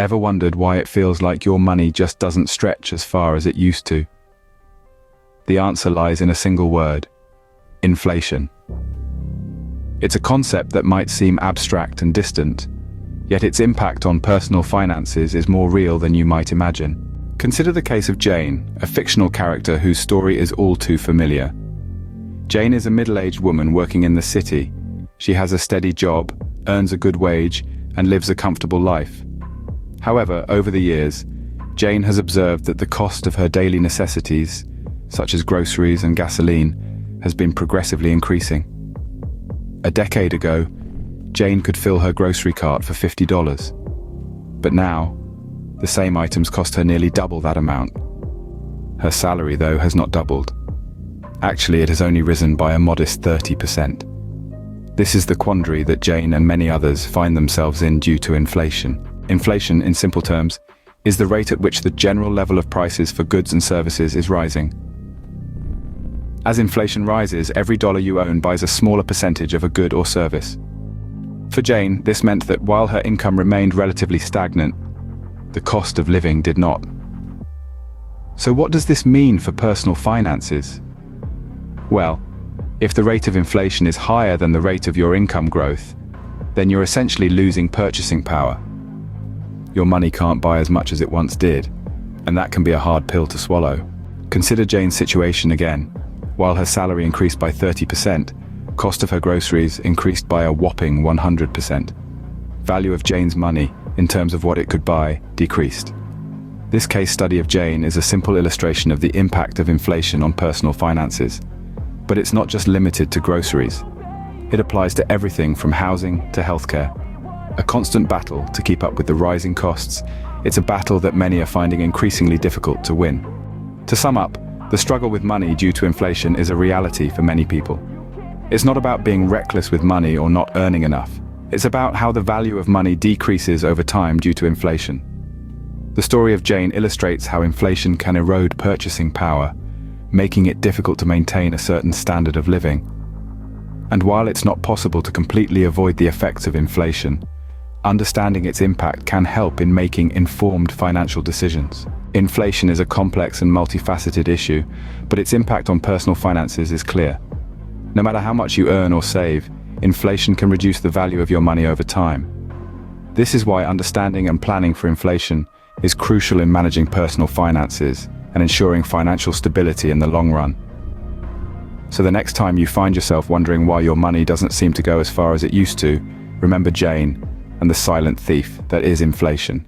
Ever wondered why it feels like your money just doesn't stretch as far as it used to? The answer lies in a single word: inflation. It's a concept that might seem abstract and distant, yet its impact on personal finances is more real than you might imagine. Consider the case of Jane, a fictional character whose story is all too familiar. Jane is a middle-aged woman working in the city. She has a steady job, earns a good wage, and lives a comfortable life. However, over the years, Jane has observed that the cost of her daily necessities, such as groceries and gasoline, has been progressively increasing. A decade ago, Jane could fill her grocery cart for $50. But now, the same items cost her nearly double that amount. Her salary, though, has not doubled. Actually, it has only risen by a modest 30%. This is the quandary that Jane and many others find themselves in due to inflation. Inflation, in simple terms, is the rate at which the general level of prices for goods and services is rising. As inflation rises, every dollar you own buys a smaller percentage of a good or service. For Jane, this meant that while her income remained relatively stagnant, the cost of living did not. So what does this mean for personal finances? Well, if the rate of inflation is higher than the rate of your income growth, then you're essentially losing purchasing power. Your money can't buy as much as it once did, and that can be a hard pill to swallow. Consider Jane's situation again. While her salary increased by 30%, cost of her groceries increased by a whopping 100%. Value of Jane's money, in terms of what it could buy, decreased. This case study of Jane is a simple illustration of the impact of inflation on personal finances. But it's not just limited to groceries. It applies to everything from housing to healthcare. A constant battle to keep up with the rising costs. It's a battle that many are finding increasingly difficult to win. To sum up, the struggle with money due to inflation is a reality for many people. It's not about being reckless with money or not earning enough. It's about how the value of money decreases over time due to inflation. The story of Jane illustrates how inflation can erode purchasing power, making it difficult to maintain a certain standard of living. And while it's not possible to completely avoid the effects of inflation, understanding its impact can help in making informed financial decisions. Inflation is a complex and multifaceted issue, but its impact on personal finances is clear. No matter how much you earn or save, inflation can reduce the value of your money over time. This is why understanding and planning for inflation is crucial in managing personal finances and ensuring financial stability in the long run. So the next time you find yourself wondering why your money doesn't seem to go as far as it used to, remember Jane and the silent thief that is inflation.